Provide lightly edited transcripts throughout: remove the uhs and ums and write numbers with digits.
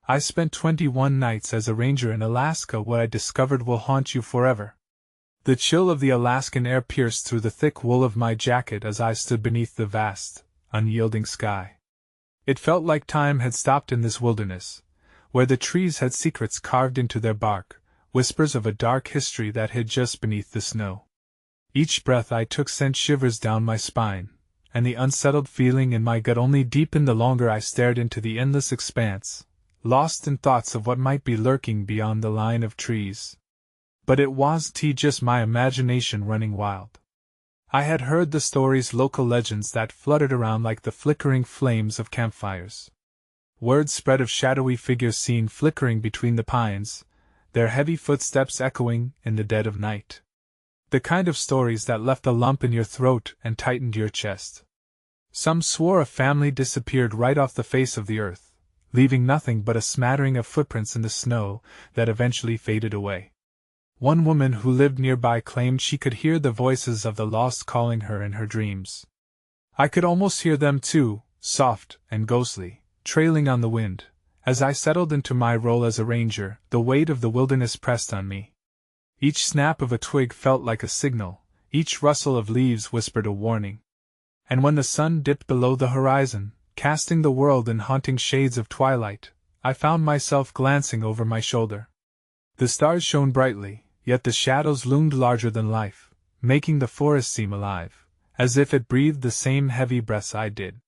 I spent 21 nights as a ranger in Alaska. What I discovered will haunt you forever. The chill of the Alaskan air pierced through the thick wool of my jacket as I stood beneath the vast, unyielding sky. It felt like time had stopped in this wilderness, where the trees had secrets carved into their bark, whispers of a dark history that hid just beneath the snow. Each breath I took sent shivers down my spine, and the unsettled feeling in my gut only deepened the longer I stared into the endless expanse, lost in thoughts of what might be lurking beyond the line of trees. But it wasn't just my imagination running wild. I had heard the stories, local legends that fluttered around like the flickering flames of campfires. Word spread of shadowy figures seen flickering between the pines, their heavy footsteps echoing in the dead of night. The kind of stories that left a lump in your throat and tightened your chest. Some swore a family disappeared right off the face of the earth, leaving nothing but a smattering of footprints in the snow that eventually faded away. One woman who lived nearby claimed she could hear the voices of the lost calling her in her dreams. I could almost hear them too, soft and ghostly, trailing on the wind. As I settled into my role as a ranger, the weight of the wilderness pressed on me. Each snap of a twig felt like a signal, each rustle of leaves whispered a warning. And when the sun dipped below the horizon, casting the world in haunting shades of twilight, I found myself glancing over my shoulder. The stars shone brightly, yet the shadows loomed larger than life, making the forest seem alive, as if it breathed the same heavy breaths I did.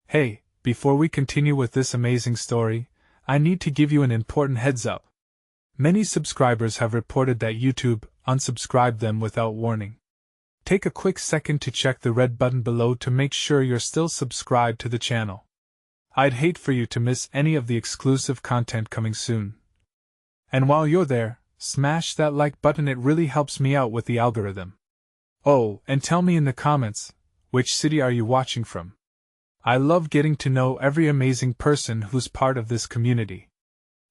Hey, before we continue with this amazing story, I need to give you an important heads up. Many subscribers have reported that YouTube unsubscribed them without warning. Take a quick second to check the red button below to make sure you're still subscribed to the channel. I'd hate for you to miss any of the exclusive content coming soon. And while you're there, smash that like button, it really helps me out with the algorithm. Oh, and tell me in the comments, which city are you watching from? I love getting to know every amazing person who's part of this community.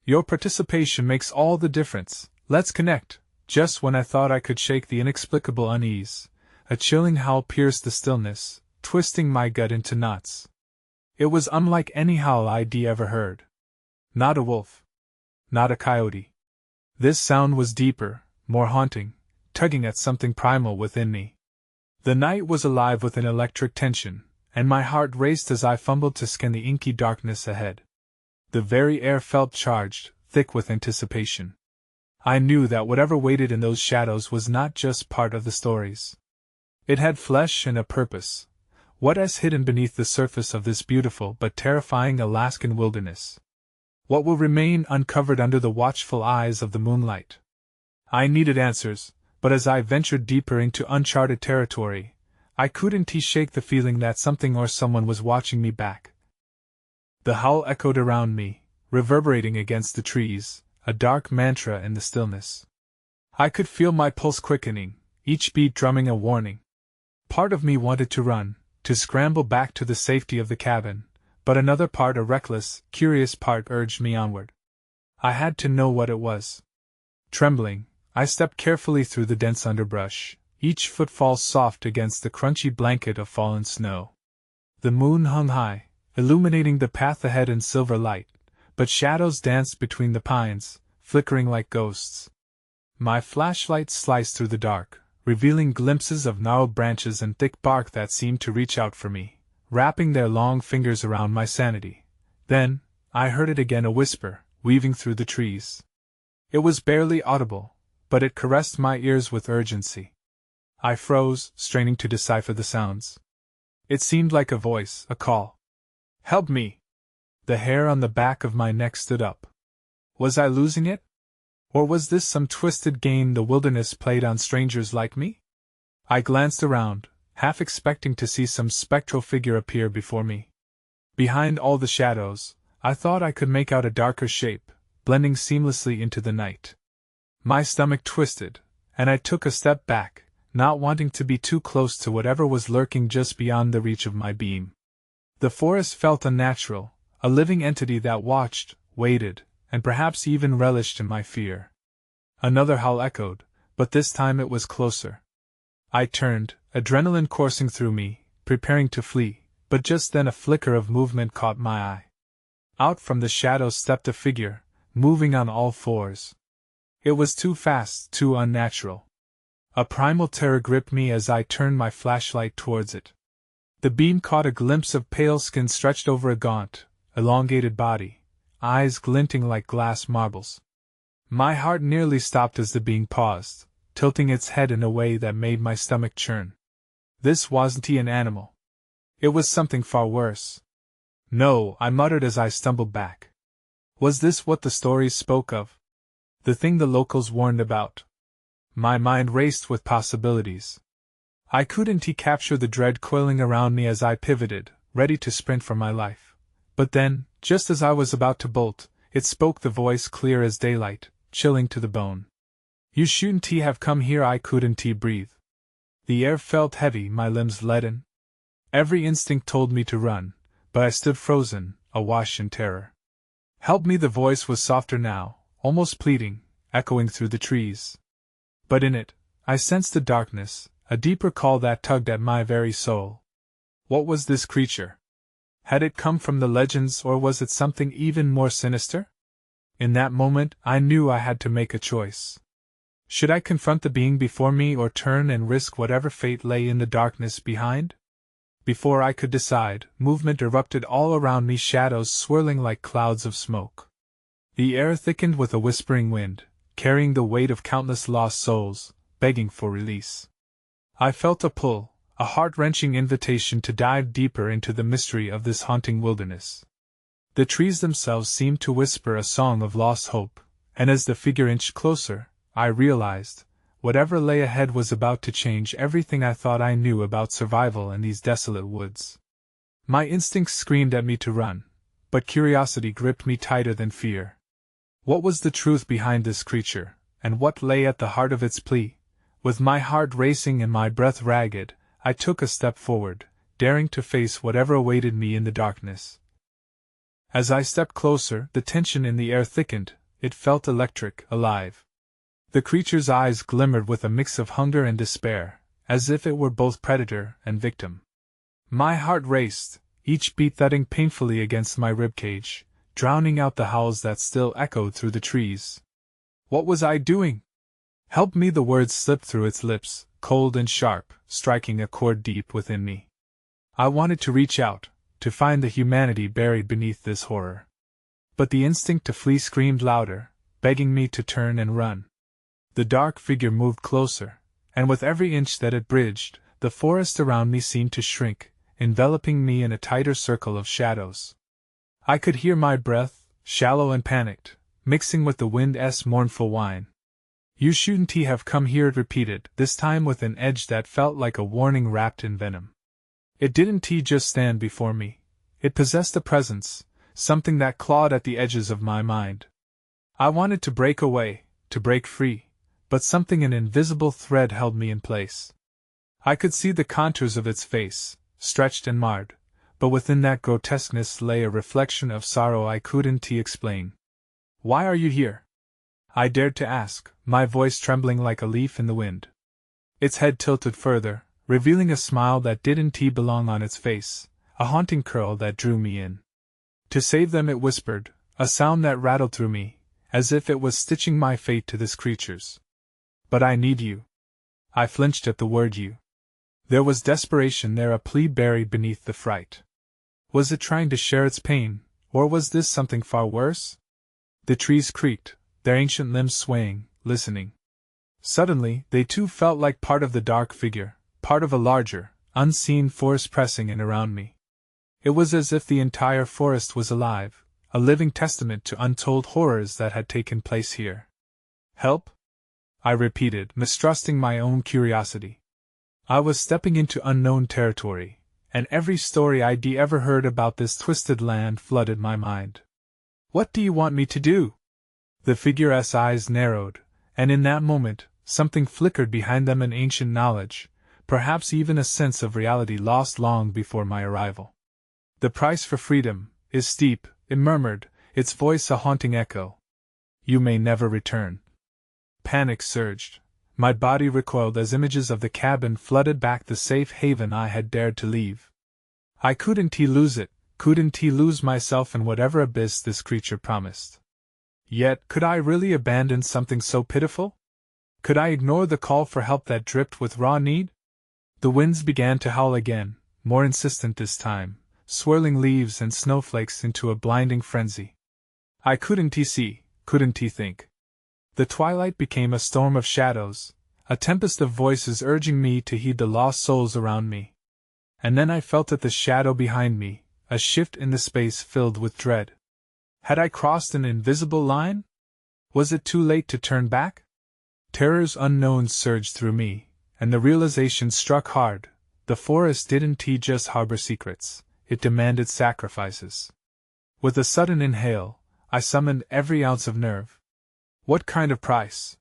Your participation makes all the difference. Let's connect. Just when I thought I could shake the inexplicable unease, a chilling howl pierced the stillness, twisting my gut into knots. It was unlike any howl I'd ever heard. Not a wolf. Not a coyote. This sound was deeper, more haunting, tugging at something primal within me. The night was alive with an electric tension, and my heart raced as I fumbled to scan the inky darkness ahead. The very air felt charged, thick with anticipation. I knew that whatever waited in those shadows was not just part of the stories. It had flesh and a purpose. What is hidden beneath the surface of this beautiful but terrifying Alaskan wilderness? What will remain uncovered under the watchful eyes of the moonlight? I needed answers, but as I ventured deeper into uncharted territory, I couldn't shake the feeling that something or someone was watching me back. The howl echoed around me, reverberating against the trees, a dark mantra in the stillness. I could feel my pulse quickening, each beat drumming a warning. Part of me wanted to run, to scramble back to the safety of the cabin, but another part, a reckless, curious part, urged me onward. I had to know what it was. Trembling, I stepped carefully through the dense underbrush, each footfall soft against the crunchy blanket of fallen snow. The moon hung high, illuminating the path ahead in silver light, but shadows danced between the pines, flickering like ghosts. My flashlight sliced through the dark, revealing glimpses of gnarled branches and thick bark that seemed to reach out for me, wrapping their long fingers around my sanity. Then, I heard it again, a whisper, weaving through the trees. It was barely audible, but it caressed my ears with urgency. I froze, straining to decipher the sounds. It seemed like a voice, a call. Help me! The hair on the back of my neck stood up. Was I losing it? Or was this some twisted game the wilderness played on strangers like me? I glanced around, half expecting to see some spectral figure appear before me. Behind all the shadows, I thought I could make out a darker shape, blending seamlessly into the night. My stomach twisted, and I took a step back, not wanting to be too close to whatever was lurking just beyond the reach of my beam. The forest felt unnatural, a living entity that watched, waited, and perhaps even relished in my fear. Another howl echoed, but this time it was closer. I turned, adrenaline coursing through me, preparing to flee, but just then a flicker of movement caught my eye. Out from the shadows stepped a figure, moving on all fours. It was too fast, too unnatural. A primal terror gripped me as I turned my flashlight towards it. The beam caught a glimpse of pale skin stretched over a gaunt, elongated body, eyes glinting like glass marbles. My heart nearly stopped as the being paused, tilting its head in a way that made my stomach churn. This wasn't an animal. It was something far worse. No, I muttered as I stumbled back. Was this what the stories spoke of? The thing the locals warned about? My mind raced with possibilities. I couldn't capture the dread coiling around me as I pivoted, ready to sprint for my life. But then, just as I was about to bolt, it spoke, the voice clear as daylight, chilling to the bone. You shouldn't have come here. I couldn't breathe. The air felt heavy, my limbs leaden. Every instinct told me to run, but I stood frozen, awash in terror. Help me, the voice was softer now, almost pleading, echoing through the trees. But in it, I sensed a darkness, a deeper call that tugged at my very soul. What was this creature? Had it come from the legends, or was it something even more sinister? In that moment, I knew I had to make a choice. Should I confront the being before me or turn and risk whatever fate lay in the darkness behind? Before I could decide, movement erupted all around me, shadows swirling like clouds of smoke. The air thickened with a whispering wind, carrying the weight of countless lost souls, begging for release. I felt a pull, a heart-wrenching invitation to dive deeper into the mystery of this haunting wilderness. The trees themselves seemed to whisper a song of lost hope, and as the figure inched closer, I realized, whatever lay ahead was about to change everything I thought I knew about survival in these desolate woods. My instincts screamed at me to run, but curiosity gripped me tighter than fear. What was the truth behind this creature, and what lay at the heart of its plea? With my heart racing and my breath ragged, I took a step forward, daring to face whatever awaited me in the darkness. As I stepped closer, the tension in the air thickened. It felt electric, alive. The creature's eyes glimmered with a mix of hunger and despair, as if it were both predator and victim. My heart raced, each beat thudding painfully against my ribcage, drowning out the howls that still echoed through the trees. What was I doing? Help me, the words slipped through its lips, cold and sharp, striking a chord deep within me. I wanted to reach out, to find the humanity buried beneath this horror. But the instinct to flee screamed louder, begging me to turn and run. The dark figure moved closer, and with every inch that it bridged, the forest around me seemed to shrink, enveloping me in a tighter circle of shadows. I could hear my breath, shallow and panicked, mixing with the wind's mournful whine. You shouldn't have come here, it repeated, this time with an edge that felt like a warning wrapped in venom. It didn't just stand before me. It possessed a presence, something that clawed at the edges of my mind. I wanted to break away, to break free, but something, an invisible thread, held me in place. I could see the contours of its face, stretched and marred, but within that grotesqueness lay a reflection of sorrow I couldn't explain. Why are you here? I dared to ask, my voice trembling like a leaf in the wind. Its head tilted further, revealing a smile that didn't belong on its face, a haunting curl that drew me in. To save them, it whispered, a sound that rattled through me, as if it was stitching my fate to this creature's. But I need you. I flinched at the word you. There was desperation there, a plea buried beneath the fright. Was it trying to share its pain, or was this something far worse? The trees creaked, their ancient limbs swaying, listening. Suddenly, they too felt like part of the dark figure, part of a larger, unseen force pressing in around me. It was as if the entire forest was alive, a living testament to untold horrors that had taken place here. Help? I repeated, mistrusting my own curiosity. I was stepping into unknown territory, and every story I'd ever heard about this twisted land flooded my mind. What do you want me to do? The figure's eyes narrowed, and in that moment, something flickered behind them, an ancient knowledge, perhaps even a sense of reality lost long before my arrival. The price for freedom is steep, it murmured, its voice a haunting echo. You may never return. Panic surged. My body recoiled as images of the cabin flooded back, the safe haven I had dared to leave. I couldn't lose it, Couldn't he lose myself in whatever abyss this creature promised? Yet, could I really abandon something so pitiful? Could I ignore the call for help that dripped with raw need? The winds began to howl again, more insistent this time, swirling leaves and snowflakes into a blinding frenzy. Couldn't he see, couldn't he think? The twilight became a storm of shadows, a tempest of voices urging me to heed the lost souls around me. And then I felt at the shadow behind me, a shift in the space filled with dread. Had I crossed an invisible line? Was it too late to turn back? Terrors unknown surged through me, and the realization struck hard. The forest didn't just harbor secrets, it demanded sacrifices. With a sudden inhale, I summoned every ounce of nerve. What kind of price?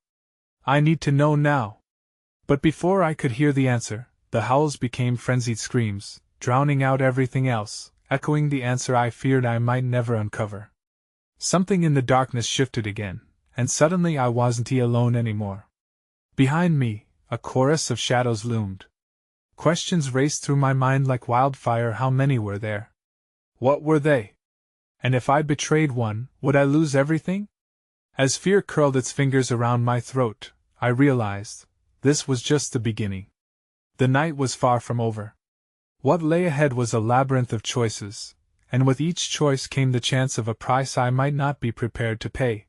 I need to know now. But before I could hear the answer, the howls became frenzied screams, drowning out everything else, echoing the answer I feared I might never uncover. Something in the darkness shifted again, and suddenly I wasn't alone anymore. Behind me, a chorus of shadows loomed. Questions raced through my mind like wildfire. How many were there? What were they? And if I betrayed one, would I lose everything? As fear curled its fingers around my throat, I realized this was just the beginning. The night was far from over. What lay ahead was a labyrinth of choices, and with each choice came the chance of a price I might not be prepared to pay.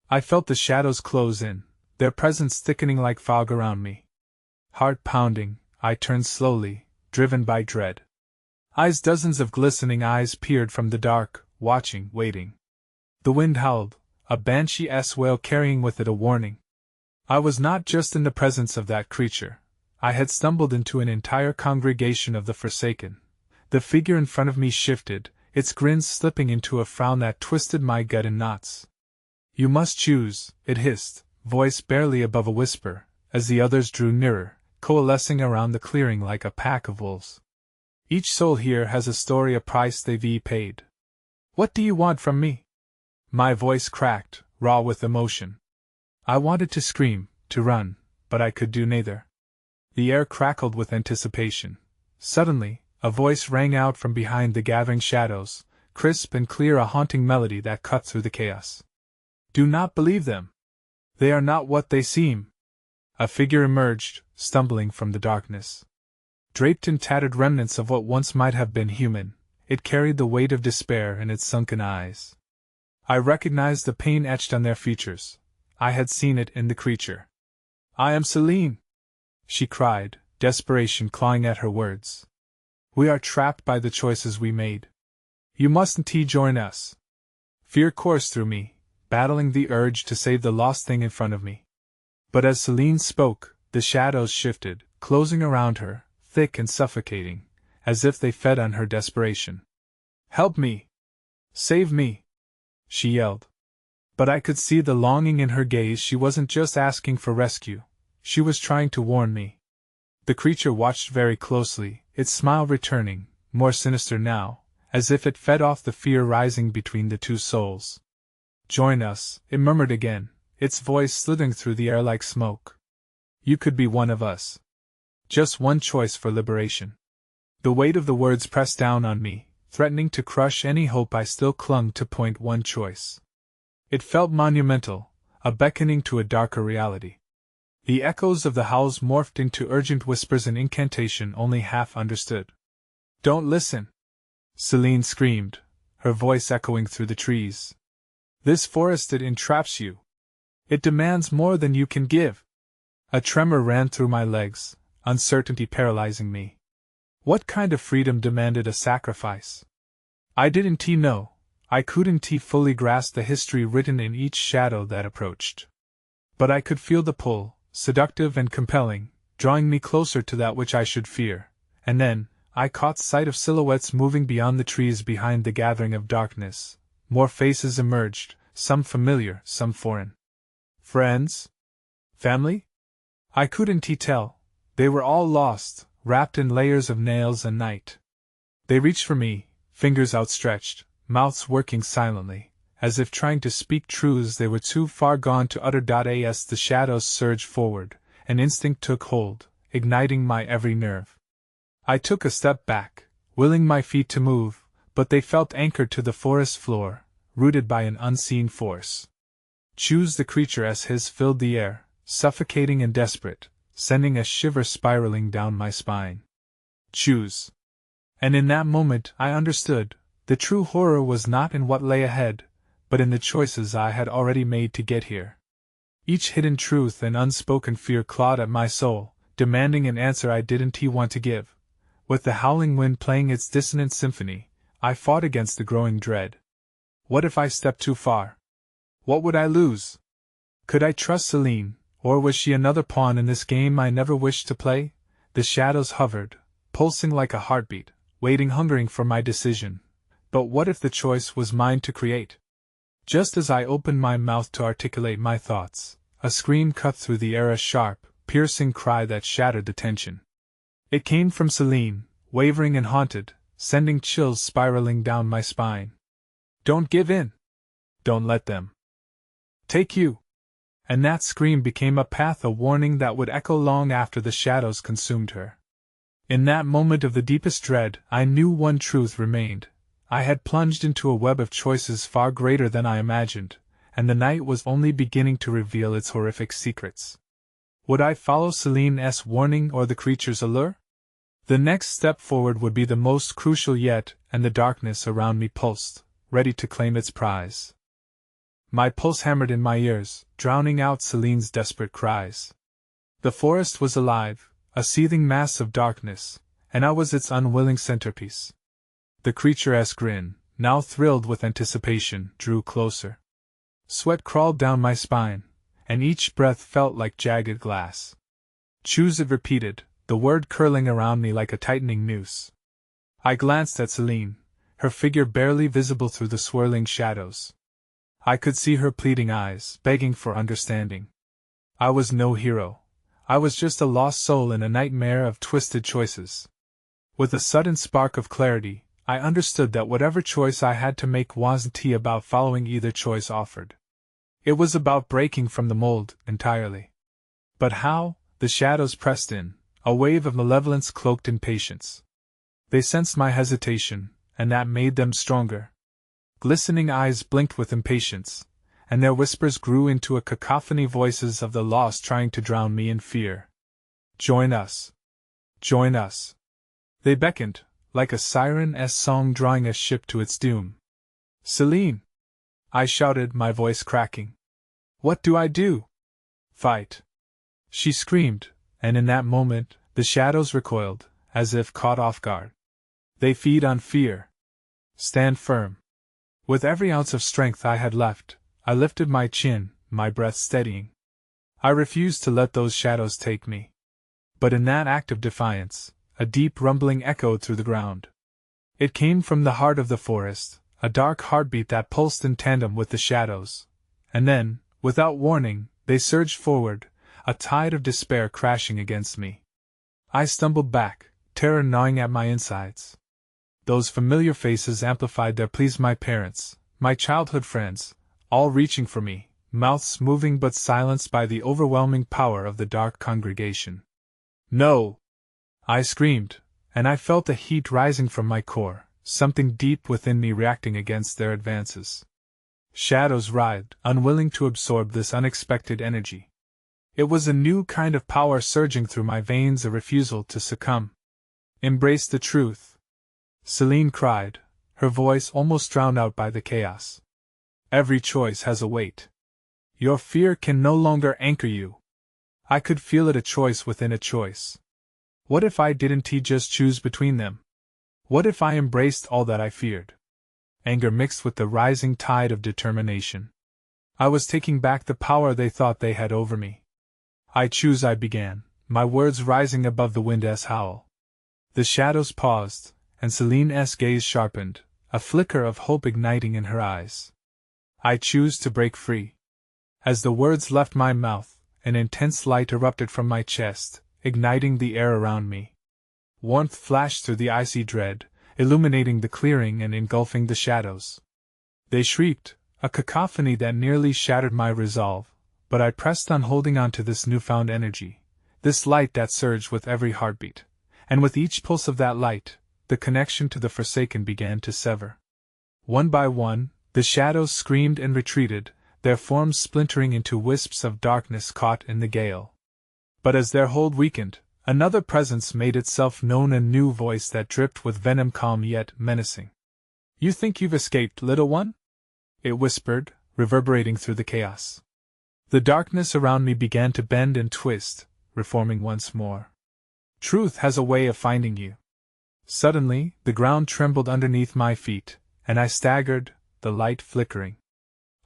I felt the shadows close in, their presence thickening like fog around me. Heart pounding, I turned slowly, driven by dread. Dozens of glistening eyes peered from the dark, watching, waiting. The wind howled, a banshee-esque wail carrying with it a warning. I was not just in the presence of that creature. I had stumbled into an entire congregation of the forsaken. The figure in front of me shifted, its grin slipping into a frown that twisted my gut in knots. You must choose, it hissed, voice barely above a whisper, as the others drew nearer, coalescing around the clearing like a pack of wolves. Each soul here has a story, a price they've paid. What do you want from me? My voice cracked, raw with emotion. I wanted to scream, to run, but I could do neither. The air crackled with anticipation. Suddenly, a voice rang out from behind the gathering shadows, crisp and clear, a haunting melody that cut through the chaos. Do not believe them. They are not what they seem. A figure emerged, stumbling from the darkness. Draped in tattered remnants of what once might have been human, it carried the weight of despair in its sunken eyes. I recognized the pain etched on their features. I had seen it in the creature. I am Celine, she cried, desperation clawing at her words. We are trapped by the choices we made. You mustn't join us. Fear coursed through me, battling the urge to save the lost thing in front of me. But as Celine spoke, the shadows shifted, closing around her, thick and suffocating, as if they fed on her desperation. Help me! Save me! She yelled. But I could see the longing in her gaze. She wasn't just asking for rescue. She was trying to warn me. The creature watched very closely, its smile returning, more sinister now, as if it fed off the fear rising between the two souls. Join us, it murmured again, its voice slithering through the air like smoke. You could be one of us. Just one choice for liberation. The weight of the words pressed down on me, threatening to crush any hope I still clung to. One choice. It felt monumental, a beckoning to a darker reality. The echoes of the howls morphed into urgent whispers, an incantation only half understood. Don't listen! Celine screamed, her voice echoing through the trees. This forest, it entraps you. It demands more than you can give. A tremor ran through my legs, uncertainty paralyzing me. What kind of freedom demanded a sacrifice? I didn't know. I couldn't fully grasp the history written in each shadow that approached. But I could feel the pull, seductive and compelling, drawing me closer to that which I should fear, and then, I caught sight of silhouettes moving beyond the trees behind the gathering of darkness. More faces emerged, some familiar, some foreign. Friends? Family? I couldn't tell. They were all lost, wrapped in layers of nails and night. They reached for me, fingers outstretched, mouths working silently, as if trying to speak truths they were too far gone to utter. As the shadows surged forward, an instinct took hold, igniting my every nerve. I took a step back, willing my feet to move, but they felt anchored to the forest floor, rooted by an unseen force. Choose the creature as his filled the air, suffocating and desperate, sending a shiver spiraling down my spine. Choose. And in that moment I understood, the true horror was not in what lay ahead, but in the choices I had already made to get here. Each hidden truth and unspoken fear clawed at my soul, demanding an answer I didn't want to give. With the howling wind playing its dissonant symphony, I fought against the growing dread. What if I stepped too far? What would I lose? Could I trust Celine, or was she another pawn in this game I never wished to play? The shadows hovered, pulsing like a heartbeat, waiting hungering for my decision. But what if the choice was mine to create? Just as I opened my mouth to articulate my thoughts, a scream cut through the air, a sharp, piercing cry that shattered the tension. It came from Celine, wavering and haunted, sending chills spiraling down my spine. Don't give in. Don't let them take you. And that scream became a path, a warning that would echo long after the shadows consumed her. In that moment of the deepest dread, I knew one truth remained. I had plunged into a web of choices far greater than I imagined, and the night was only beginning to reveal its horrific secrets. Would I follow Celine's warning or the creature's allure? The next step forward would be the most crucial yet, and the darkness around me pulsed, ready to claim its prize. My pulse hammered in my ears, drowning out Celine's desperate cries. The forest was alive, a seething mass of darkness, and I was its unwilling centerpiece. The creature's grin, now thrilled with anticipation, drew closer. Sweat crawled down my spine, and each breath felt like jagged glass. Choose, it repeated, the word curling around me like a tightening noose. I glanced at Celine, her figure barely visible through the swirling shadows. I could see her pleading eyes, begging for understanding. I was no hero. I was just a lost soul in a nightmare of twisted choices. With a sudden spark of clarity, I understood that whatever choice I had to make wasn't about following either choice offered. It was about breaking from the mold, entirely. But how? The shadows pressed in, a wave of malevolence cloaked in patience. They sensed my hesitation, and that made them stronger. Glistening eyes blinked with impatience, and their whispers grew into a cacophony, voices of the lost trying to drown me in fear. Join us. Join us. They beckoned, like a siren's song drawing a ship to its doom. Celine! I shouted, my voice cracking. What do I do? Fight! She screamed, and in that moment, the shadows recoiled, as if caught off guard. They feed on fear. Stand firm. With every ounce of strength I had left, I lifted my chin, my breath steadying. I refused to let those shadows take me. But in that act of defiance, a deep rumbling echoed through the ground. It came from the heart of the forest, a dark heartbeat that pulsed in tandem with the shadows. And then, without warning, they surged forward, a tide of despair crashing against me. I stumbled back, terror gnawing at my insides. Those familiar faces amplified their pleas, my parents, my childhood friends, all reaching for me, mouths moving but silenced by the overwhelming power of the dark congregation. No! I screamed, and I felt the heat rising from my core, something deep within me reacting against their advances. Shadows writhed, unwilling to absorb this unexpected energy. It was a new kind of power surging through my veins, a refusal to succumb. Embrace the truth, Celine cried, her voice almost drowned out by the chaos. Every choice has a weight. Your fear can no longer anchor you. I could feel it, a choice within a choice. What if I didn't just choose between them? What if I embraced all that I feared? Anger mixed with the rising tide of determination. I was taking back the power they thought they had over me. I choose, I began, my words rising above the wind's howl. The shadows paused, and Celine's gaze sharpened, a flicker of hope igniting in her eyes. I choose to break free. As the words left my mouth, an intense light erupted from my chest, igniting the air around me. Warmth flashed through the icy dread, illuminating the clearing and engulfing the shadows. They shrieked, a cacophony that nearly shattered my resolve, but I pressed on, holding on to this newfound energy, this light that surged with every heartbeat, and with each pulse of that light, the connection to the Forsaken began to sever. One by one, the shadows screamed and retreated, their forms splintering into wisps of darkness caught in the gale. But as their hold weakened, another presence made itself known, a new voice that dripped with venom, calm yet menacing. "You think you've escaped, little one?" it whispered, reverberating through the chaos. The darkness around me began to bend and twist, reforming once more. "Truth has a way of finding you." Suddenly, the ground trembled underneath my feet, and I staggered, the light flickering.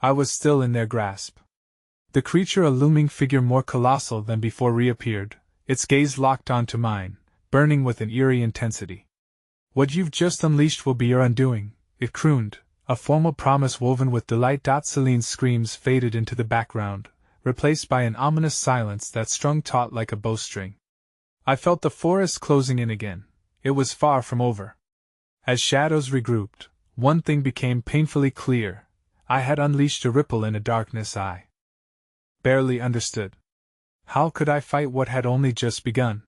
I was still in their grasp. The creature, a looming figure more colossal than before, reappeared, its gaze locked onto mine, burning with an eerie intensity. "What you've just unleashed will be your undoing," it crooned, a formal promise woven with delight. Celine's screams faded into the background, replaced by an ominous silence that strung taut like a bowstring. I felt the forest closing in again. It was far from over. As shadows regrouped, one thing became painfully clear. I had unleashed a ripple in a darkness I barely understood. How could I fight what had only just begun?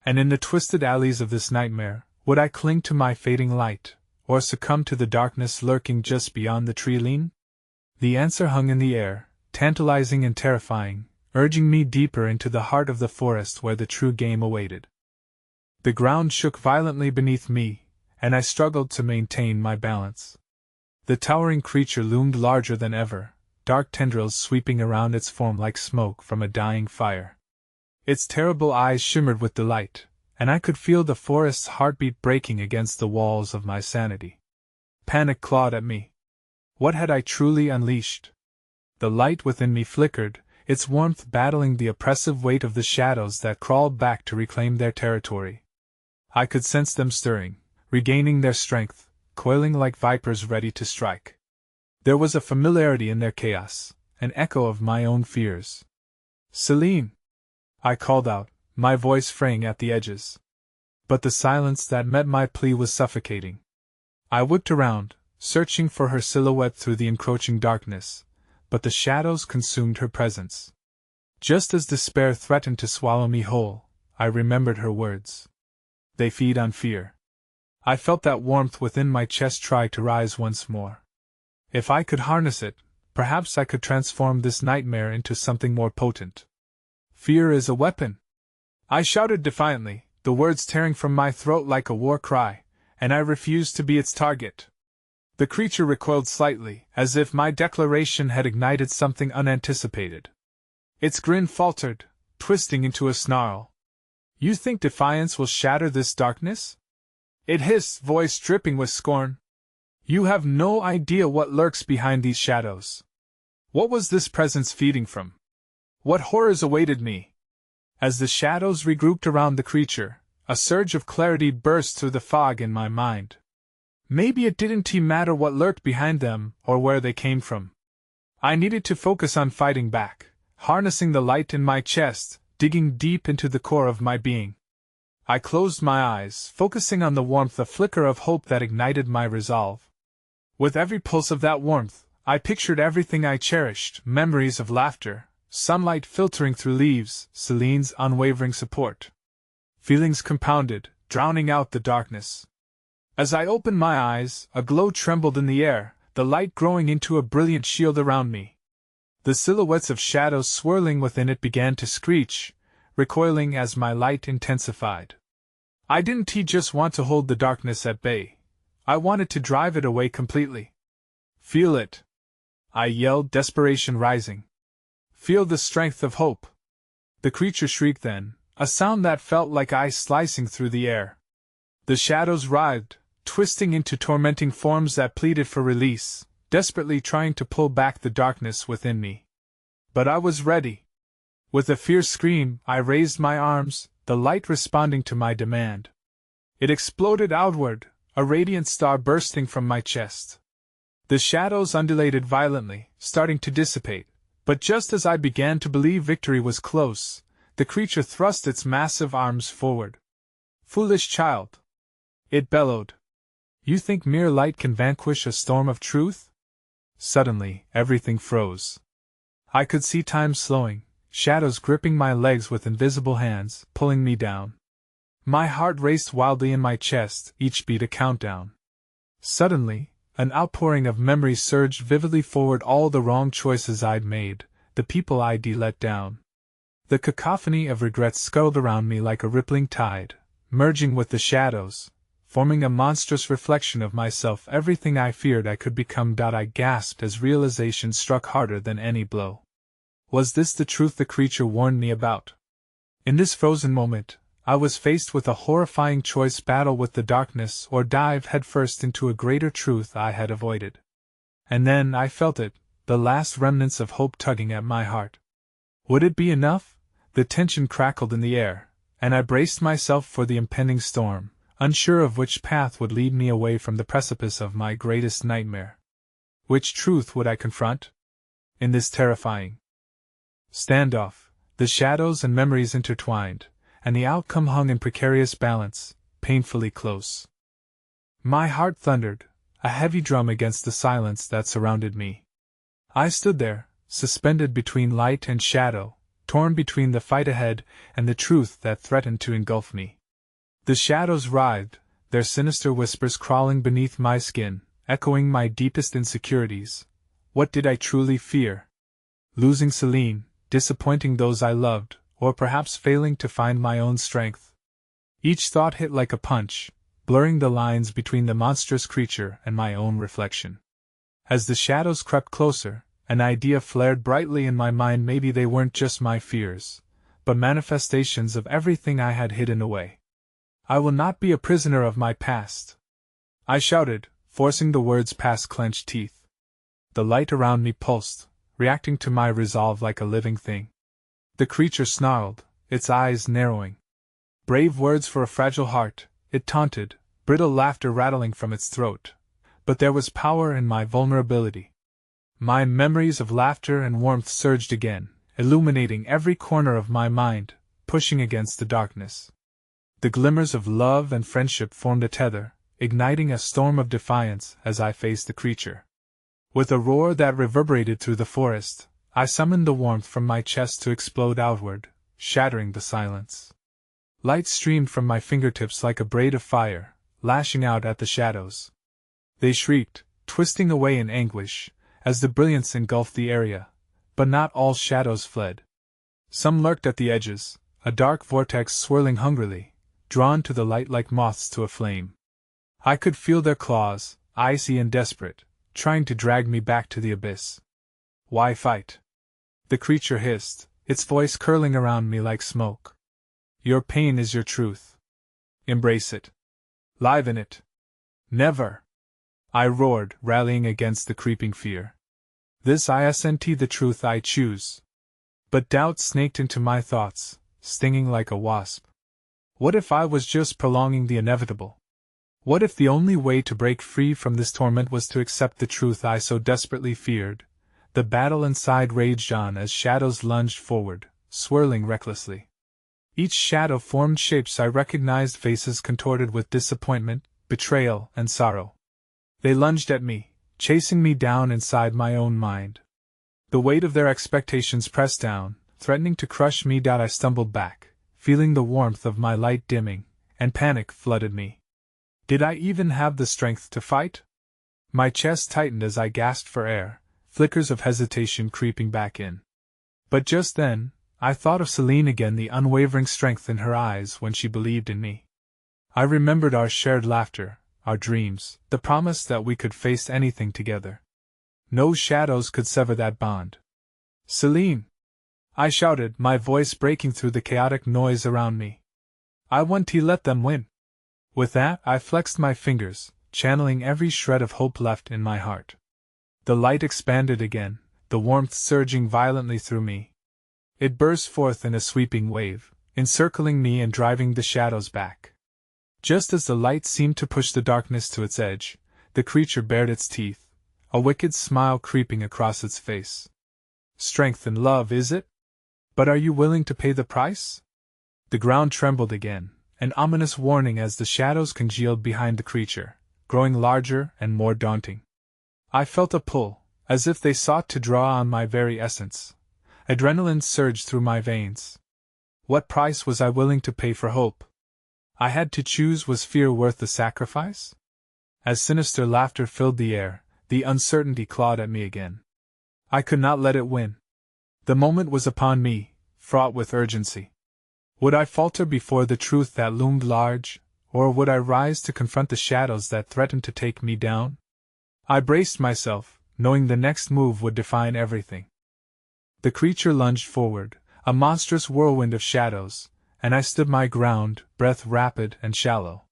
And in the twisted alleys of this nightmare, would I cling to my fading light, or succumb to the darkness lurking just beyond the tree line? The answer hung in the air, tantalizing and terrifying, urging me deeper into the heart of the forest where the true game awaited. The ground shook violently beneath me, and I struggled to maintain my balance. The towering creature loomed larger than ever, dark tendrils sweeping around its form like smoke from a dying fire. Its terrible eyes shimmered with delight, and I could feel the forest's heartbeat breaking against the walls of my sanity. Panic clawed at me. What had I truly unleashed? The light within me flickered, its warmth battling the oppressive weight of the shadows that crawled back to reclaim their territory. I could sense them stirring, regaining their strength, coiling like vipers ready to strike. There was a familiarity in their chaos, an echo of my own fears. "Celine!" I called out, my voice fraying at the edges. But the silence that met my plea was suffocating. I whipped around, searching for her silhouette through the encroaching darkness, but the shadows consumed her presence. Just as despair threatened to swallow me whole, I remembered her words. "They feed on fear." I felt that warmth within my chest try to rise once more. If I could harness it, perhaps I could transform this nightmare into something more potent. "Fear is a weapon," I shouted defiantly, the words tearing from my throat like a war cry, and I refused to be its target. The creature recoiled slightly, as if my declaration had ignited something unanticipated. Its grin faltered, twisting into a snarl. "You think defiance will shatter this darkness?" It hissed, voice dripping with scorn. "You have no idea what lurks behind these shadows. What was this presence feeding from? What horrors awaited me?" As the shadows regrouped around the creature, a surge of clarity burst through the fog in my mind. Maybe it didn't matter what lurked behind them or where they came from. I needed to focus on fighting back, harnessing the light in my chest, digging deep into the core of my being. I closed my eyes, focusing on the warmth, a flicker of hope that ignited my resolve. With every pulse of that warmth, I pictured everything I cherished, memories of laughter, sunlight filtering through leaves, Celine's unwavering support. Feelings compounded, drowning out the darkness. As I opened my eyes, a glow trembled in the air, the light growing into a brilliant shield around me. The silhouettes of shadows swirling within it began to screech, recoiling as my light intensified. I didn't just want to hold the darkness at bay. I wanted to drive it away completely. "Feel it!" I yelled, desperation rising. "Feel the strength of hope!" The creature shrieked then, a sound that felt like ice slicing through the air. The shadows writhed, twisting into tormenting forms that pleaded for release, desperately trying to pull back the darkness within me. But I was ready. With a fierce scream, I raised my arms, the light responding to my demand. It exploded outward, a radiant star bursting from my chest. The shadows undulated violently, starting to dissipate, but just as I began to believe victory was close, the creature thrust its massive arms forward. "Foolish child!" it bellowed. "You think mere light can vanquish a storm of truth?" Suddenly, everything froze. I could see time slowing, shadows gripping my legs with invisible hands, pulling me down. My heart raced wildly in my chest, each beat a countdown. Suddenly, an outpouring of memories surged vividly forward, all the wrong choices I'd made, the people I'd let down. The cacophony of regrets scuttled around me like a rippling tide, merging with the shadows, forming a monstrous reflection of myself, everything I feared I could become. I gasped as realization struck harder than any blow. Was this the truth the creature warned me about? In this frozen moment, I was faced with a horrifying choice: battle with the darkness or dive headfirst into a greater truth I had avoided. And then I felt it, the last remnants of hope tugging at my heart. Would it be enough? The tension crackled in the air, and I braced myself for the impending storm, unsure of which path would lead me away from the precipice of my greatest nightmare. Which truth would I confront? In this terrifying standoff, the shadows and memories intertwined, and the outcome hung in precarious balance, painfully close. My heart thundered, a heavy drum against the silence that surrounded me. I stood there, suspended between light and shadow, torn between the fight ahead and the truth that threatened to engulf me. The shadows writhed, their sinister whispers crawling beneath my skin, echoing my deepest insecurities. What did I truly fear? Losing Celine, disappointing those I loved, or perhaps failing to find my own strength? Each thought hit like a punch, blurring the lines between the monstrous creature and my own reflection. As the shadows crept closer, an idea flared brightly in my mind: maybe they weren't just my fears, but manifestations of everything I had hidden away. I will not be a prisoner of my past, I shouted, forcing the words past clenched teeth. The light around me pulsed, reacting to my resolve like a living thing. The creature snarled, its eyes narrowing. Brave words for a fragile heart, it taunted, brittle laughter rattling from its throat. But there was power in my vulnerability. My memories of laughter and warmth surged again, illuminating every corner of my mind, pushing against the darkness. The glimmers of love and friendship formed a tether, igniting a storm of defiance as I faced the creature. With a roar that reverberated through the forest, I summoned the warmth from my chest to explode outward, shattering the silence. Light streamed from my fingertips like a braid of fire, lashing out at the shadows. They shrieked, twisting away in anguish, as the brilliance engulfed the area, but not all shadows fled. Some lurked at the edges, a dark vortex swirling hungrily, drawn to the light like moths to a flame. I could feel their claws, icy and desperate, trying to drag me back to the abyss. Why fight? The creature hissed, its voice curling around me like smoke. Your pain is your truth. Embrace it. Live in it. Never! I roared, rallying against the creeping fear. This isn't the truth I choose. But doubt snaked into my thoughts, stinging like a wasp. What if I was just prolonging the inevitable? What if the only way to break free from this torment was to accept the truth I so desperately feared? The battle inside raged on as shadows lunged forward, swirling recklessly. Each shadow formed shapes I recognized, faces contorted with disappointment, betrayal, and sorrow. They lunged at me, chasing me down inside my own mind. The weight of their expectations pressed down, threatening to crush me. I stumbled back, feeling the warmth of my light dimming, and panic flooded me. Did I even have the strength to fight? My chest tightened as I gasped for air, flickers of hesitation creeping back in. But just then, I thought of Celine again, the unwavering strength in her eyes when she believed in me. I remembered our shared laughter, our dreams, the promise that we could face anything together. No shadows could sever that bond. Celine! I shouted, my voice breaking through the chaotic noise around me. I want to let them win. With that, I flexed my fingers, channeling every shred of hope left in my heart. The light expanded again, the warmth surging violently through me. It burst forth in a sweeping wave, encircling me and driving the shadows back. Just as the light seemed to push the darkness to its edge, the creature bared its teeth, a wicked smile creeping across its face. Strength and love, is it? But are you willing to pay the price? The ground trembled again, an ominous warning as the shadows congealed behind the creature, growing larger and more daunting. I felt a pull, as if they sought to draw on my very essence. Adrenaline surged through my veins. What price was I willing to pay for hope? I had to choose. Was fear worth the sacrifice? As sinister laughter filled the air, the uncertainty clawed at me again. I could not let it win. The moment was upon me, fraught with urgency. Would I falter before the truth that loomed large, or would I rise to confront the shadows that threatened to take me down? I braced myself, knowing the next move would define everything. The creature lunged forward, a monstrous whirlwind of shadows, and I stood my ground, breath rapid and shallow.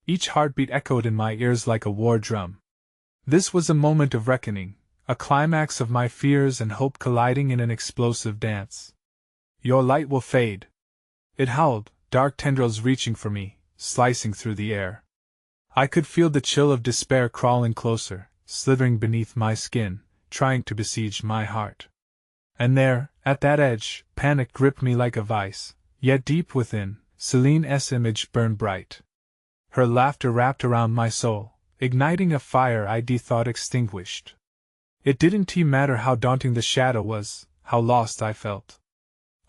Each heartbeat echoed in my ears like a war drum. This was a moment of reckoning, a climax of my fears and hope colliding in an explosive dance. Your light will fade. It howled, dark tendrils reaching for me, slicing through the air. I could feel the chill of despair crawling closer, slithering beneath my skin, trying to besiege my heart. And there, at that edge, panic gripped me like a vice, yet deep within, Celine's image burned bright. Her laughter wrapped around my soul, igniting a fire I'd thought extinguished. It didn't matter how daunting the shadow was, how lost I felt.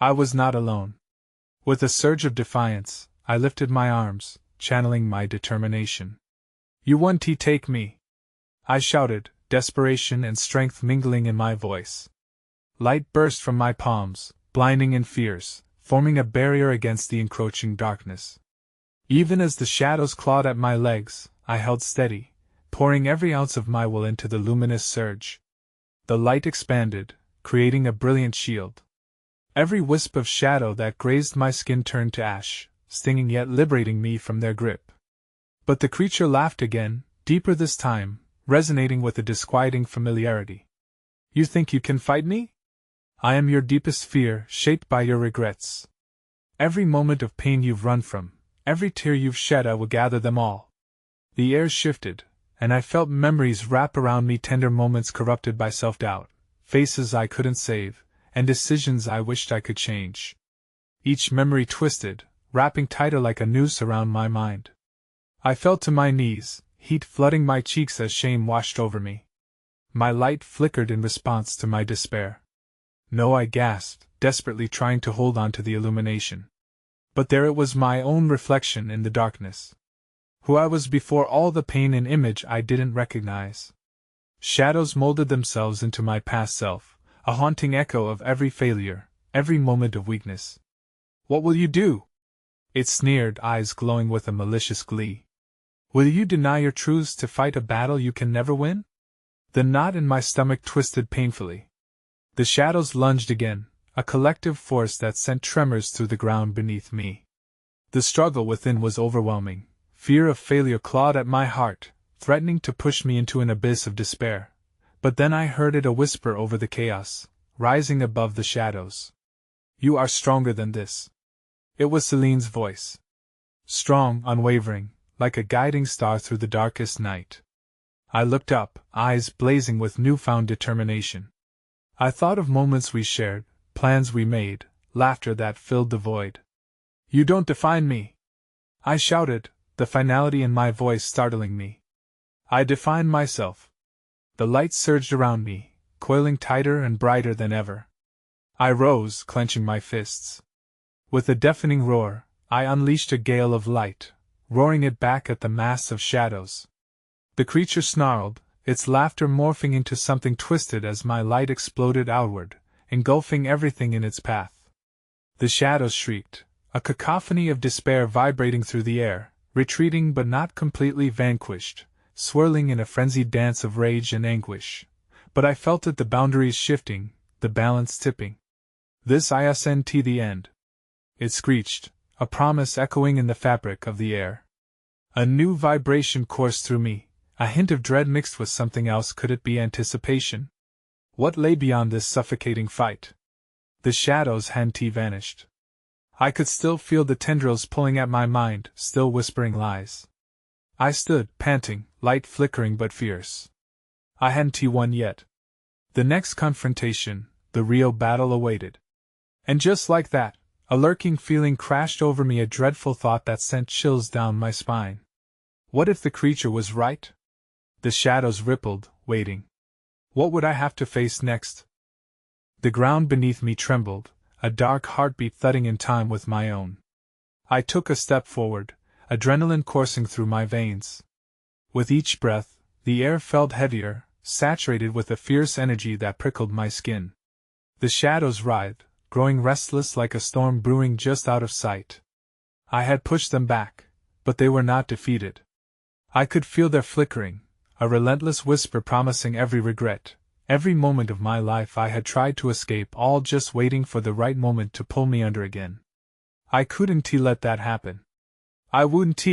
I was not alone. With a surge of defiance, I lifted my arms, channeling my determination. You won't take me! I shouted, desperation and strength mingling in my voice. Light burst from my palms, blinding and fierce, forming a barrier against the encroaching darkness. Even as the shadows clawed at my legs, I held steady, pouring every ounce of my will into the luminous surge. The light expanded, creating a brilliant shield. Every wisp of shadow that grazed my skin turned to ash, stinging yet liberating me from their grip. But the creature laughed again, deeper this time, resonating with a disquieting familiarity. You think you can fight me? I am your deepest fear, shaped by your regrets. Every moment of pain you've run from, every tear you've shed, I will gather them all. The air shifted, and I felt memories wrap around me, tender moments corrupted by self-doubt, faces I couldn't save, and decisions I wished I could change. Each memory twisted, wrapping tighter like a noose around my mind. I fell to my knees, heat flooding my cheeks as shame washed over me. My light flickered in response to my despair. No, I gasped, desperately trying to hold on to the illumination. But there it was, my own reflection in the darkness. Who I was before all the pain, an image I didn't recognize. Shadows molded themselves into my past self, a haunting echo of every failure, every moment of weakness. What will you do? It sneered, eyes glowing with a malicious glee. Will you deny your truths to fight a battle you can never win? The knot in my stomach twisted painfully. The shadows lunged again, a collective force that sent tremors through the ground beneath me. The struggle within was overwhelming. Fear of failure clawed at my heart, threatening to push me into an abyss of despair. But then I heard it, a whisper over the chaos, rising above the shadows. You are stronger than this. It was Celine's voice. Strong, unwavering, like a guiding star through the darkest night. I looked up, eyes blazing with newfound determination. I thought of moments we shared, plans we made, laughter that filled the void. You don't define me! I shouted, the finality in my voice startling me. I define myself. The light surged around me, coiling tighter and brighter than ever. I rose, clenching my fists. With a deafening roar, I unleashed a gale of light, roaring it back at the mass of shadows. The creature snarled, its laughter morphing into something twisted as my light exploded outward, engulfing everything in its path. The shadows shrieked, a cacophony of despair vibrating through the air, retreating but not completely vanquished, swirling in a frenzied dance of rage and anguish. But I felt it, the boundaries shifting, the balance tipping. This isn't the end. It screeched, a promise echoing in the fabric of the air. A new vibration coursed through me, a hint of dread mixed with something else. Could it be anticipation? What lay beyond this suffocating fight? The shadows hadn't vanished. I could still feel the tendrils pulling at my mind, still whispering lies. I stood, panting, light flickering but fierce. I hadn't won yet. The next confrontation, the real battle, awaited. And just like that, a lurking feeling crashed over me, a dreadful thought that sent chills down my spine. What if the creature was right? The shadows rippled, waiting. What would I have to face next? The ground beneath me trembled, a dark heartbeat thudding in time with my own. I took a step forward, adrenaline coursing through my veins. With each breath, the air felt heavier, saturated with a fierce energy that prickled my skin. The shadows writhed, growing restless like a storm brewing just out of sight. I had pushed them back, but they were not defeated. I could feel their flickering, a relentless whisper promising every regret, every moment of my life I had tried to escape, all just waiting for the right moment to pull me under again. I couldn't let that happen. I wouldn't.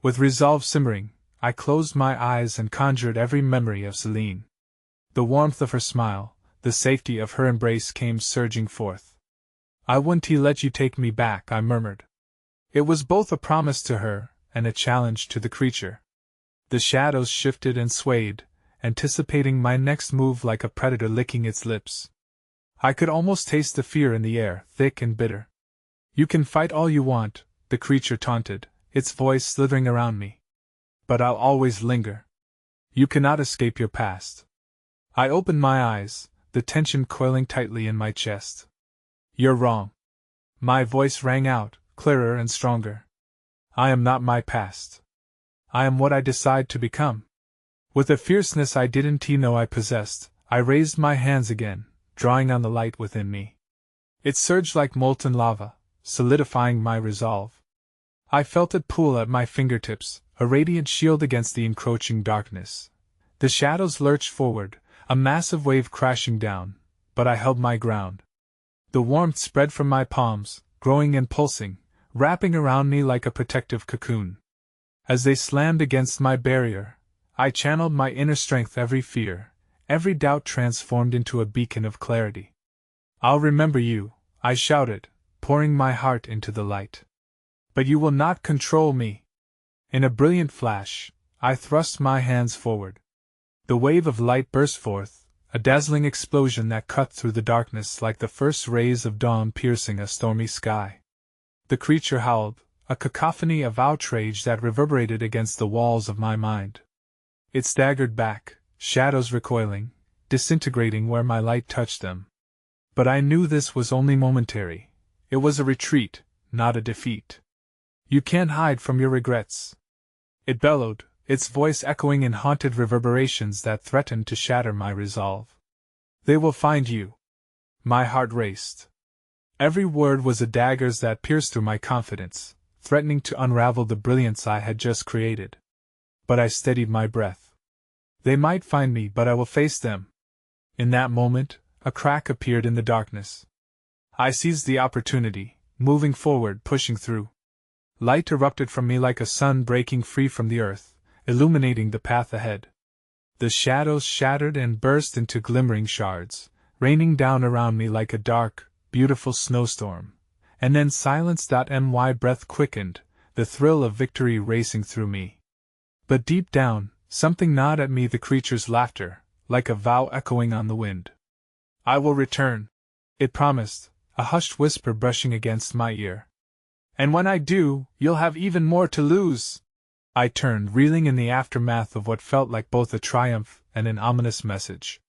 With resolve simmering, I closed my eyes and conjured every memory of Celine. The warmth of her smile, the safety of her embrace came surging forth. I wouldn't let you take me back, I murmured. It was both a promise to her and a challenge to the creature. The shadows shifted and swayed, anticipating my next move like a predator licking its lips. I could almost taste the fear in the air, thick and bitter. You can fight all you want, the creature taunted, its voice slithering around me. But I'll always linger. You cannot escape your past. I opened my eyes, the tension coiling tightly in my chest. You're wrong. My voice rang out, clearer and stronger. I am not my past. I am what I decide to become. With a fierceness I didn't know I possessed, I raised my hands again, drawing on the light within me. It surged like molten lava, solidifying my resolve. I felt it pool at my fingertips, a radiant shield against the encroaching darkness. The shadows lurched forward, a massive wave crashing down, but I held my ground. The warmth spread from my palms, growing and pulsing, wrapping around me like a protective cocoon. As they slammed against my barrier, I channeled my inner strength, every fear, every doubt transformed into a beacon of clarity. I'll remember you, I shouted, pouring my heart into the light. But you will not control me. In a brilliant flash, I thrust my hands forward. The wave of light burst forth, a dazzling explosion that cut through the darkness like the first rays of dawn piercing a stormy sky. The creature howled, a cacophony of outrage that reverberated against the walls of my mind. It staggered back, shadows recoiling, disintegrating where my light touched them. But I knew this was only momentary. It was a retreat, not a defeat. You can't hide from your regrets. It bellowed, its voice echoing in haunted reverberations that threatened to shatter my resolve. They will find you. My heart raced. Every word was a dagger that pierced through my confidence, threatening to unravel the brilliance I had just created. But I steadied my breath. They might find me, but I will face them. In that moment, a crack appeared in the darkness. I seized the opportunity, moving forward, pushing through. Light erupted from me like a sun breaking free from the earth, illuminating the path ahead. The shadows shattered and burst into glimmering shards, raining down around me like a dark, beautiful snowstorm. And then silence. My breath quickened, the thrill of victory racing through me. But deep down, something gnawed at me, the creature's laughter, like a vow echoing on the wind. I will return, it promised, a hushed whisper brushing against my ear. And when I do, you'll have even more to lose. I turned, reeling in the aftermath of what felt like both a triumph and an ominous message.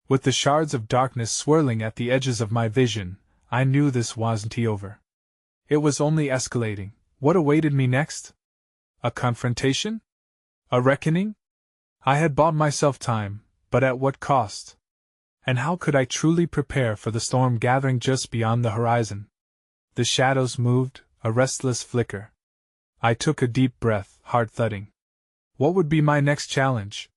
With the shards of darkness swirling at the edges of my vision, I knew this wasn't over. It was only escalating. What awaited me next? A confrontation? A reckoning? I had bought myself time, but at what cost? And how could I truly prepare for the storm gathering just beyond the horizon? The shadows moved, a restless flicker. I took a deep breath, heart thudding. What would be my next challenge?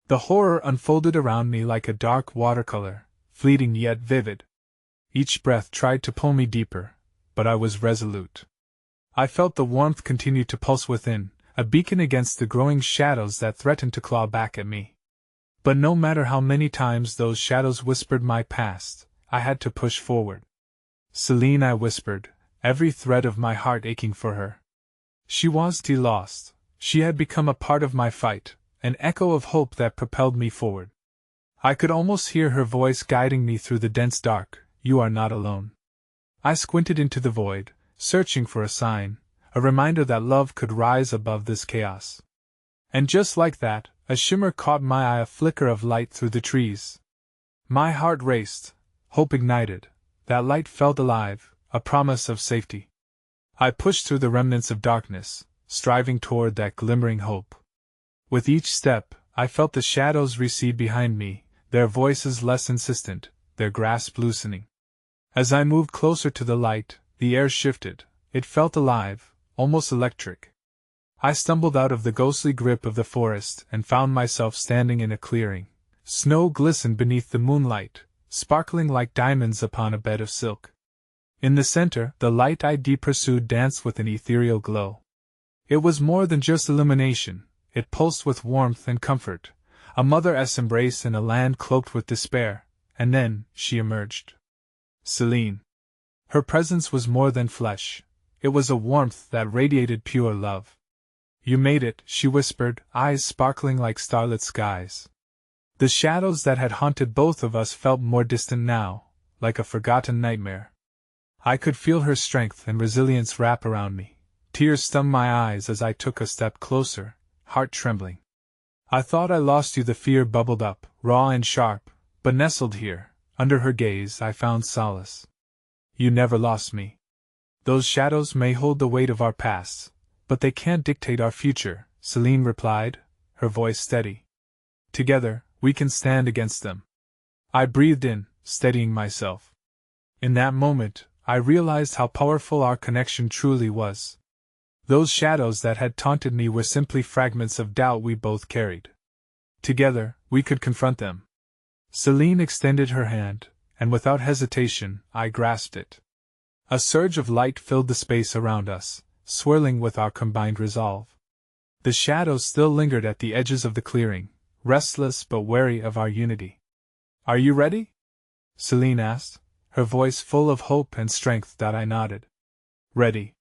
The horror unfolded around me like a dark watercolor, fleeting yet vivid. Each breath tried to pull me deeper, but I was resolute. I felt the warmth continue to pulse within, a beacon against the growing shadows that threatened to claw back at me. But no matter how many times those shadows whispered my past, I had to push forward. Celine, I whispered, every thread of my heart aching for her. She wasn't lost. She had become a part of my fight, an echo of hope that propelled me forward. I could almost hear her voice guiding me through the dense dark. You are not alone. I squinted into the void, searching for a sign, a reminder that love could rise above this chaos. And just like that, a shimmer caught my eye, a flicker of light through the trees. My heart raced, hope ignited. That light felt alive, a promise of safety. I pushed through the remnants of darkness, striving toward that glimmering hope. With each step, I felt the shadows recede behind me, their voices less insistent, their grasp loosening. As I moved closer to the light, the air shifted. It felt alive, almost electric. I stumbled out of the ghostly grip of the forest and found myself standing in a clearing. Snow glistened beneath the moonlight, sparkling like diamonds upon a bed of silk. In the center, the light I pursued danced with an ethereal glow. It was more than just illumination, it pulsed with warmth and comfort, a mother's embrace in a land cloaked with despair, and then, she emerged. Celine. Her presence was more than flesh, it was a warmth that radiated pure love. You made it, she whispered, eyes sparkling like starlit skies. The shadows that had haunted both of us felt more distant now, like a forgotten nightmare. I could feel her strength and resilience wrap around me. Tears stung my eyes as I took a step closer, heart trembling. I thought I lost you, the fear bubbled up, raw and sharp, but nestled here, under her gaze, I found solace. You never lost me. Those shadows may hold the weight of our past, but they can't dictate our future, Celine replied, her voice steady. Together, we can stand against them. I breathed in, steadying myself. In that moment, I realized how powerful our connection truly was. Those shadows that had taunted me were simply fragments of doubt we both carried. Together, we could confront them. Celine extended her hand, and without hesitation, I grasped it. A surge of light filled the space around us, swirling with our combined resolve. The shadows still lingered at the edges of the clearing, restless but wary of our unity. Are you ready? Celine asked, her voice full of hope and strength. I nodded. Ready.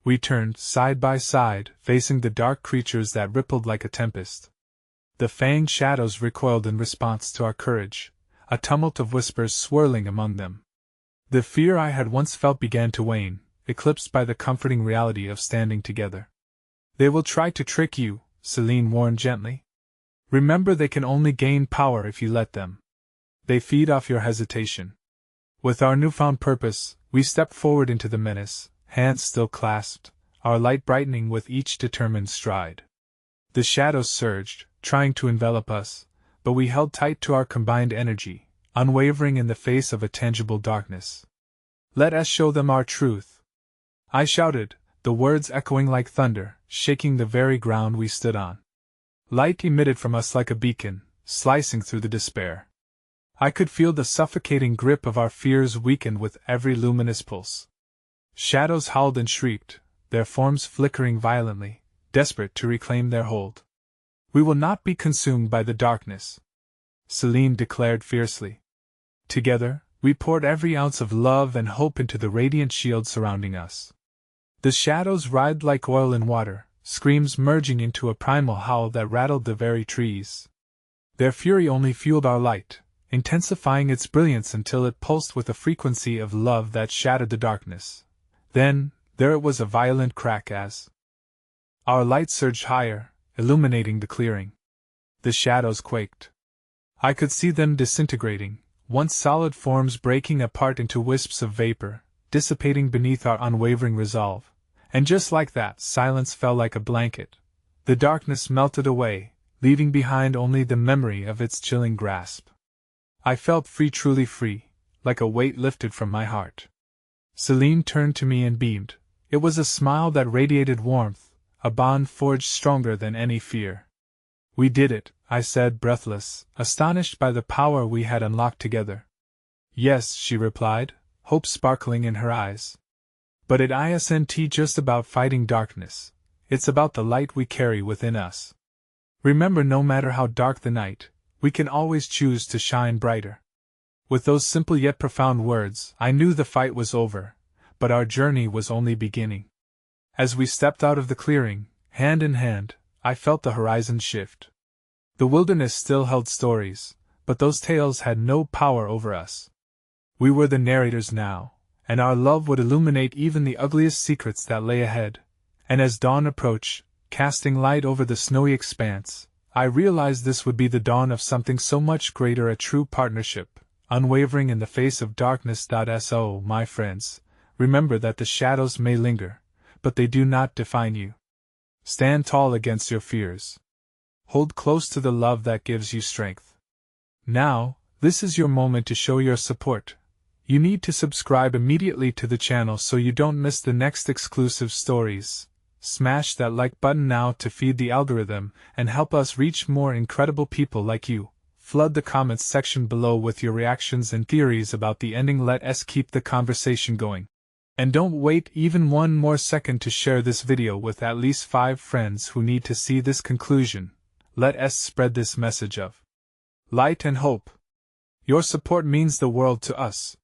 We turned, side by side, facing the dark creatures that rippled like a tempest. The fanged shadows recoiled in response to our courage, a tumult of whispers swirling among them. The fear I had once felt began to wane, eclipsed by the comforting reality of standing together. They will try to trick you, Celine warned gently. Remember, they can only gain power if you let them. They feed off your hesitation. With our newfound purpose, we stepped forward into the menace, hands still clasped, our light brightening with each determined stride. The shadows surged, trying to envelop us, but we held tight to our combined energy, unwavering in the face of a tangible darkness. Let us show them our truth. I shouted, the words echoing like thunder, shaking the very ground we stood on. Light emitted from us like a beacon, slicing through the despair. I could feel the suffocating grip of our fears weaken with every luminous pulse. Shadows howled and shrieked, their forms flickering violently, desperate to reclaim their hold. We will not be consumed by the darkness, Celine declared fiercely. Together, we poured every ounce of love and hope into the radiant shield surrounding us. The shadows writhed like oil in water, screams merging into a primal howl that rattled the very trees. Their fury only fueled our light, intensifying its brilliance until it pulsed with a frequency of love that shattered the darkness. Then, there it was, a violent crack as our light surged higher, illuminating the clearing. The shadows quaked. I could see them disintegrating, once solid forms breaking apart into wisps of vapor, dissipating beneath our unwavering resolve. And just like that, silence fell like a blanket. The darkness melted away, leaving behind only the memory of its chilling grasp. I felt free, truly free, like a weight lifted from my heart. Celine turned to me and beamed. It was a smile that radiated warmth, a bond forged stronger than any fear. We did it, I said, breathless, astonished by the power we had unlocked together. Yes, she replied, hope sparkling in her eyes. But it isn't just about fighting darkness, it's about the light we carry within us. Remember, no matter how dark the night, we can always choose to shine brighter. With those simple yet profound words, I knew the fight was over, but our journey was only beginning. As we stepped out of the clearing, hand in hand, I felt the horizon shift. The wilderness still held stories, but those tales had no power over us. We were the narrators now, and our love would illuminate even the ugliest secrets that lay ahead. And as dawn approached, casting light over the snowy expanse, I realized this would be the dawn of something so much greater, a true partnership, unwavering in the face of darkness. So, my friends, remember that the shadows may linger, but they do not define you. Stand tall against your fears. Hold close to the love that gives you strength. Now, this is your moment to show your support. You need to subscribe immediately to the channel so you don't miss the next exclusive stories. Smash that like button now to feed the algorithm and help us reach more incredible people like you. Flood the comments section below with your reactions and theories about the ending. Let us keep the conversation going. And don't wait even one more second to share this video with at least 5 friends who need to see this conclusion. Let us spread this message of light and hope. Your support means the world to us.